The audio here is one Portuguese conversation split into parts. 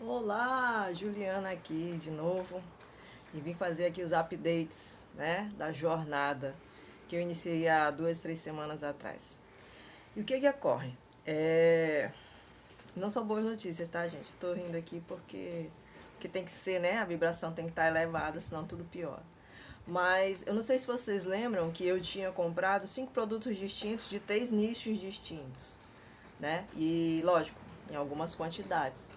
Olá, Juliana aqui de novo e vim fazer aqui os updates, né, da jornada que eu iniciei há 2, 3 semanas atrás. E o que que ocorre? Não são boas notícias, tá, gente? Estou rindo aqui porque tem que ser, né? A vibração tem que estar elevada, senão tudo piora. Mas eu não sei se vocês lembram que eu tinha comprado 5 produtos distintos de 3 nichos distintos, né? E lógico, em algumas quantidades.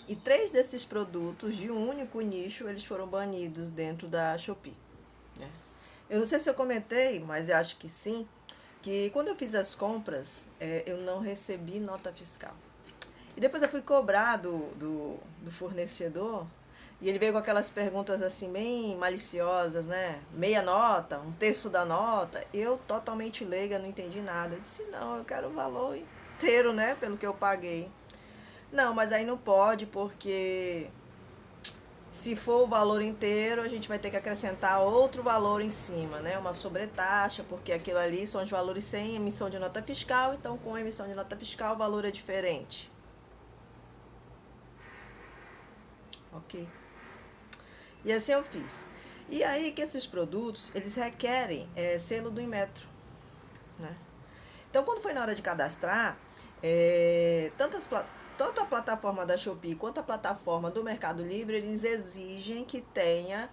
E 3 desses produtos de um único nicho, eles foram banidos dentro da Shopee, né? Eu não sei se eu comentei, mas eu acho que sim, que quando eu fiz as compras, eu não recebi nota fiscal. E depois eu fui cobrar do fornecedor, e ele veio com aquelas perguntas assim, bem maliciosas, né? Meia nota, um terço da nota. Eu, totalmente leiga, não entendi nada. Eu disse, não, eu quero o valor inteiro, né? Pelo que eu paguei. Não, mas aí não pode, porque se for o valor inteiro, a gente vai ter que acrescentar outro valor em cima, né? Uma sobretaxa, porque aquilo ali são os valores sem emissão de nota fiscal, então com emissão de nota fiscal o valor é diferente. Ok. E assim eu fiz. E aí que esses produtos, eles requerem selo do Inmetro, né? Então, quando foi na hora de cadastrar, tanto a plataforma da Shopee quanto a plataforma do Mercado Livre, eles exigem que tenha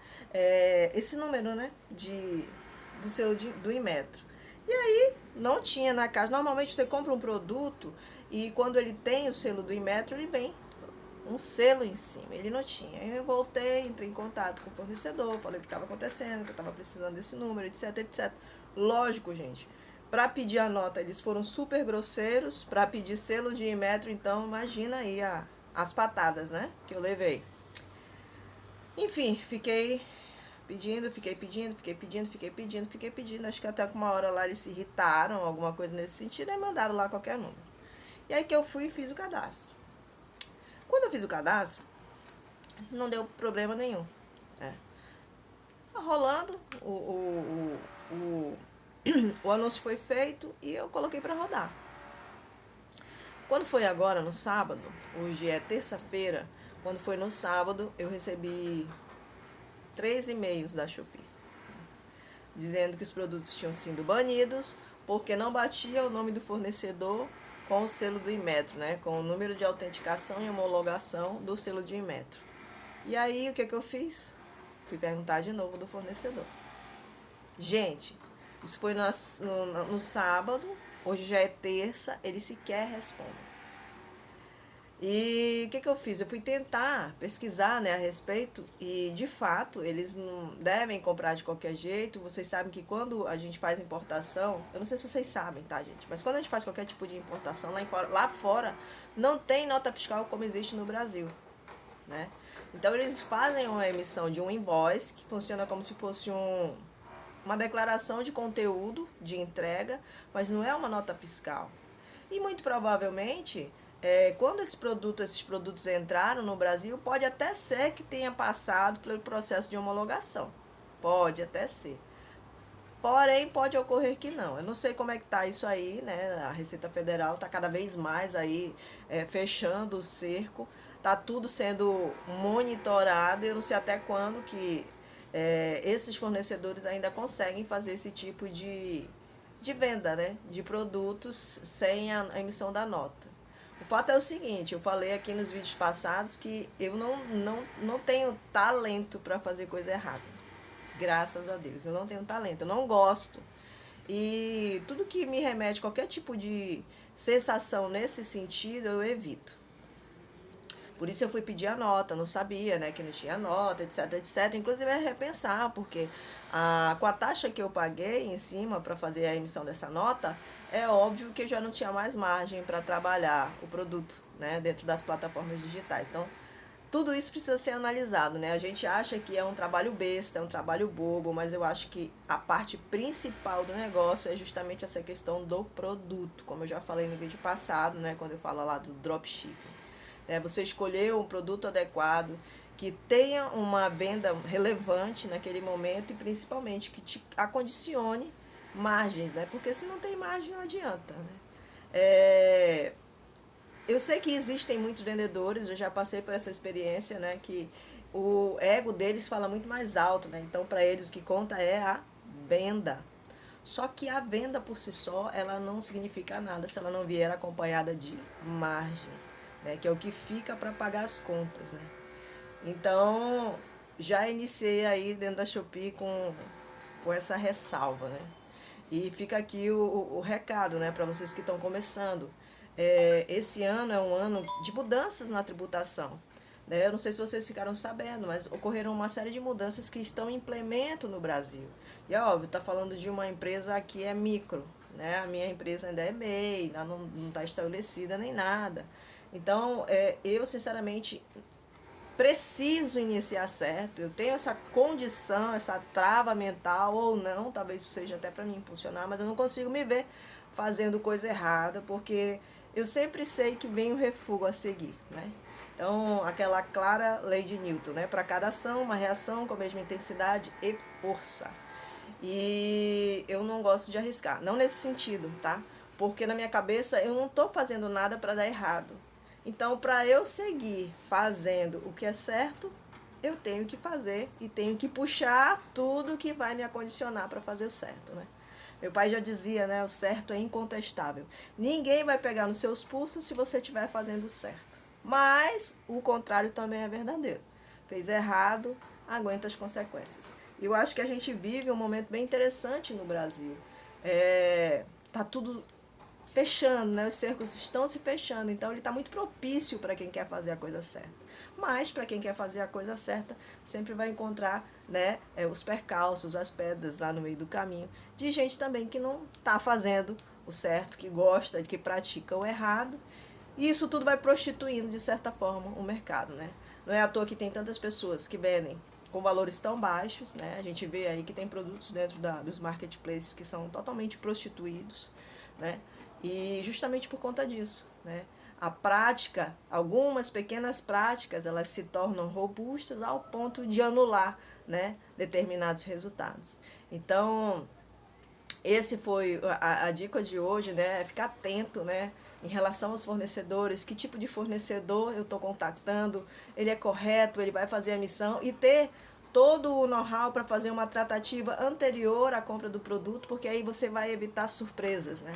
esse número, né, do selo do Inmetro. E aí, não tinha na caixa. Normalmente você compra um produto e quando ele tem o selo do Inmetro, ele vem um selo em cima. Ele não tinha. Aí eu voltei, entrei em contato com o fornecedor, falei o que estava acontecendo, que eu estava precisando desse número, etc, etc. Lógico, gente. Para pedir a nota, eles foram super grosseiros. Para pedir selo de Inmetro, então, imagina aí as patadas, né? Que eu levei. Enfim, fiquei pedindo, fiquei pedindo. Acho que até com uma hora lá eles se irritaram, alguma coisa nesse sentido, aí mandaram lá qualquer número. E aí que eu fui e fiz o cadastro. Quando eu fiz o cadastro, não deu problema nenhum. É. Tá rolando, o anúncio foi feito e eu coloquei para rodar. Quando foi agora, no sábado, hoje é terça-feira, quando foi no sábado, eu recebi 3 e-mails da Shopee, dizendo que os produtos tinham sido banidos porque não batia o nome do fornecedor com o selo do Inmetro, né? Com o número de autenticação e homologação do selo de Inmetro. E aí, o que eu fiz? Fui perguntar de novo do fornecedor. Gente, isso foi no sábado, hoje já é terça, ele sequer responde. E o que eu fiz? Eu fui tentar pesquisar, né, a respeito e, de fato, eles não devem comprar de qualquer jeito. Vocês sabem que quando a gente faz importação, eu não sei se vocês sabem, tá, gente? Mas quando a gente faz qualquer tipo de importação lá fora não tem nota fiscal como existe no Brasil, né? Então, eles fazem uma emissão de um invoice, que funciona como se fosse uma declaração de conteúdo de entrega, mas não é uma nota fiscal. E muito provavelmente, quando esses produtos entraram no Brasil, pode até ser que tenha passado pelo processo de homologação. Pode até ser. Porém, pode ocorrer que não. Eu não sei como é que tá isso aí, né? A Receita Federal está cada vez mais aí fechando o cerco. Tá tudo sendo monitorado. Eu não sei até quando que esses fornecedores ainda conseguem fazer esse tipo de venda, né? De produtos sem a emissão da nota. O fato é o seguinte, eu falei aqui nos vídeos passados que eu não tenho talento para fazer coisa errada. Graças a Deus. Eu não tenho talento, eu não gosto. E tudo que me remete a qualquer tipo de sensação nesse sentido, eu evito. Por isso eu fui pedir a nota, não sabia, né, que não tinha nota, etc, etc. Inclusive é repensar, porque com a taxa que eu paguei em cima para fazer a emissão dessa nota, é óbvio que eu já não tinha mais margem para trabalhar o produto, né, dentro das plataformas digitais. Então, tudo isso precisa ser analisado, né? A gente acha que é um trabalho besta, é um trabalho bobo, mas eu acho que a parte principal do negócio é justamente essa questão do produto, como eu já falei no vídeo passado, né? Quando eu falo lá do dropshipping. Você escolher um produto adequado, que tenha uma venda relevante naquele momento e principalmente que te acondicione margens, né? Porque se não tem margem não adianta, né? Eu sei que existem muitos vendedores, eu já passei por essa experiência, né, que o ego deles fala muito mais alto, né? Então, para eles o que conta é a venda. Só que a venda por si só, ela não significa nada se ela não vier acompanhada de margem, né, que é o que fica para pagar as contas, né? Então, já iniciei aí dentro da Shopee com essa ressalva, né? E fica aqui o recado, né, para vocês que estão começando. Esse ano é um ano de mudanças na tributação. Né? Eu não sei se vocês ficaram sabendo, mas ocorreram uma série de mudanças que estão em implemento no Brasil. E é óbvio, está falando de uma empresa que é micro. Né? A minha empresa ainda é MEI, ainda não está estabelecida nem nada. Então, eu sinceramente preciso iniciar certo, eu tenho essa condição, essa trava mental ou não, talvez isso seja até para me impulsionar, mas eu não consigo me ver fazendo coisa errada, porque eu sempre sei que vem o refúgio a seguir, né? Então, aquela clara lei de Newton, né? Para cada ação, uma reação com a mesma intensidade e força. E eu não gosto de arriscar, não nesse sentido, tá? Porque na minha cabeça eu não estou fazendo nada para dar errado. Então, para eu seguir fazendo o que é certo, eu tenho que fazer e tenho que puxar tudo que vai me acondicionar para fazer o certo, né? Meu pai já dizia, né, o certo é incontestável. Ninguém vai pegar nos seus pulsos se você estiver fazendo o certo. Mas o contrário também é verdadeiro. Fez errado, aguenta as consequências. E eu acho que a gente vive um momento bem interessante no Brasil. Tá tudo fechando, né? Os cercos estão se fechando, então ele está muito propício para quem quer fazer a coisa certa. Mas para quem quer fazer a coisa certa, sempre vai encontrar, né, os percalços, as pedras lá no meio do caminho, de gente também que não está fazendo o certo, que gosta, que pratica o errado. E isso tudo vai prostituindo, de certa forma, o mercado, né? Não é à toa que tem tantas pessoas que vendem com valores tão baixos, né? A gente vê aí que tem produtos dentro dos marketplaces que são totalmente prostituídos, né? E justamente por conta disso, né? A prática, algumas pequenas práticas, elas se tornam robustas ao ponto de anular, né, determinados resultados. Então, esse foi a dica de hoje, né? É ficar atento, né? Em relação aos fornecedores, que tipo de fornecedor eu estou contactando, ele é correto, ele vai fazer a missão e ter todo o know-how para fazer uma tratativa anterior à compra do produto, porque aí você vai evitar surpresas, né?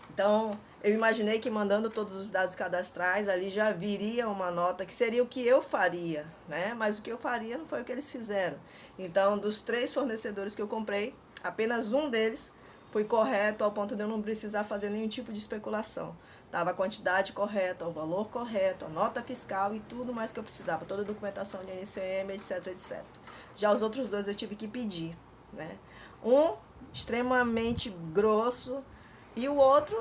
Então, eu imaginei que mandando todos os dados cadastrais, ali já viria uma nota que seria o que eu faria, né? Mas o que eu faria não foi o que eles fizeram. Então, dos 3 fornecedores que eu comprei, apenas um deles foi correto ao ponto de eu não precisar fazer nenhum tipo de especulação. Estava a quantidade correta, o valor correto, a nota fiscal e tudo mais que eu precisava, toda a documentação de NCM, etc, etc. Já os outros 2 eu tive que pedir, né? Um extremamente grosso e o outro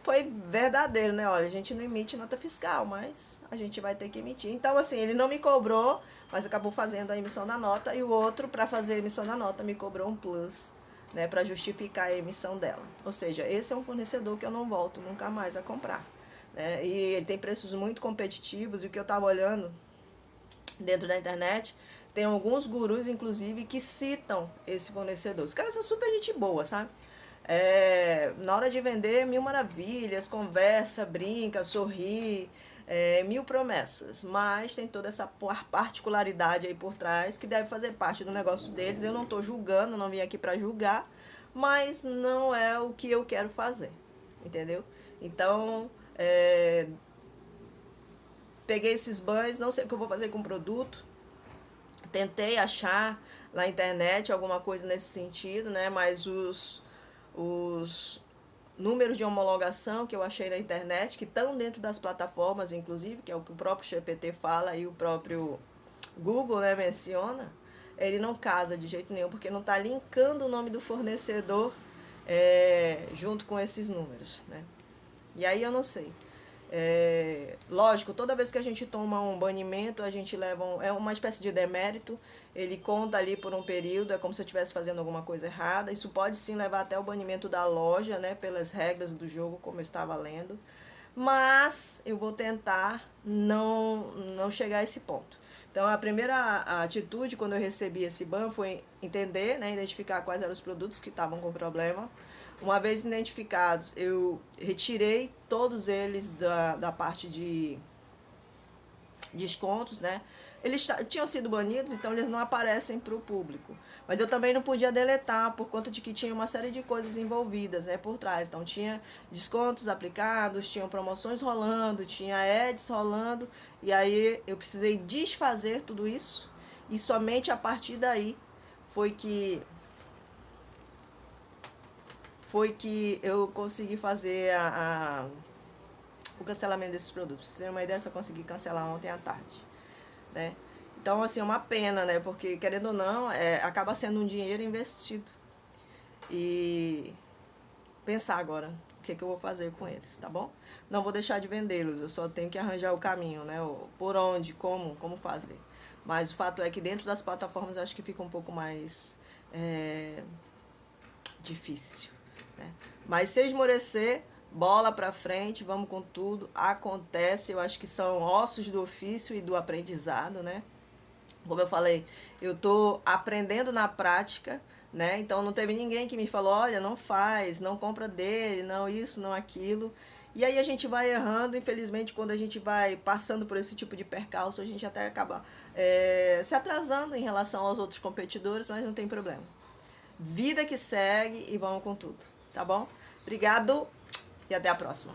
foi verdadeiro, né? Olha, a gente não emite nota fiscal, mas a gente vai ter que emitir. Então, assim, ele não me cobrou, mas acabou fazendo a emissão da nota, e o outro, para fazer a emissão da nota, me cobrou um plus, né, para justificar a emissão dela. Ou seja, esse é um fornecedor que eu não volto nunca mais a comprar. Né? E ele tem preços muito competitivos, e o que eu estava olhando dentro da internet, tem alguns gurus, inclusive, que citam esse fornecedor. Os caras são super gente boa, sabe? Na hora de vender, mil maravilhas, conversa, brinca, sorri, mil promessas. Mas tem toda essa particularidade aí por trás que deve fazer parte do negócio deles. Eu não estou julgando, não vim aqui para julgar, mas não é o que eu quero fazer, entendeu? Então, peguei esses banhos, não sei o que eu vou fazer com o produto. Tentei achar na internet alguma coisa nesse sentido, né? Mas os números de homologação que eu achei na internet, que estão dentro das plataformas, inclusive, que é o que o próprio GPT fala e o próprio Google, né, menciona, ele não casa de jeito nenhum, porque não está linkando o nome do fornecedor junto com esses números, né? E aí eu não sei. Lógico, toda vez que a gente toma um banimento, a gente leva é uma espécie de demérito, ele conta ali por um período, é como se eu estivesse fazendo alguma coisa errada. Isso pode sim levar até o banimento da loja, né, pelas regras do jogo, como eu estava lendo. Mas eu vou tentar não chegar a esse ponto. Então, a primeira atitude quando eu recebi esse ban foi entender, né, identificar quais eram os produtos que estavam com problema. Uma vez identificados, eu retirei todos eles da parte de descontos, né? Eles tinham sido banidos, então eles não aparecem para o público. Mas eu também não podia deletar por conta de que tinha uma série de coisas envolvidas, né, por trás. Então tinha descontos aplicados, tinham promoções rolando, tinha ads rolando, e aí eu precisei desfazer tudo isso, e somente a partir daí foi que eu consegui fazer o cancelamento desses produtos. Pra você ter uma ideia, eu só consegui cancelar ontem à tarde, né? Então, assim, é uma pena, né? Porque, querendo ou não, acaba sendo um dinheiro investido. E pensar agora o que eu vou fazer com eles, tá bom? Não vou deixar de vendê-los, eu só tenho que arranjar o caminho, né? Por onde, como fazer. Mas o fato é que dentro das plataformas eu acho que fica um pouco mais difícil, né? Mas se esmorecer, bola pra frente, vamos com tudo, acontece, eu acho que são ossos do ofício e do aprendizado, né? Como eu falei, eu tô aprendendo na prática, né? Então não teve ninguém que me falou, olha, não faz, não compra dele, não isso, não aquilo. E aí a gente vai errando, infelizmente, quando a gente vai passando por esse tipo de percalço, a gente até acaba se atrasando em relação aos outros competidores, mas não tem problema. Vida que segue e vamos com tudo, tá bom? Obrigado e até a próxima.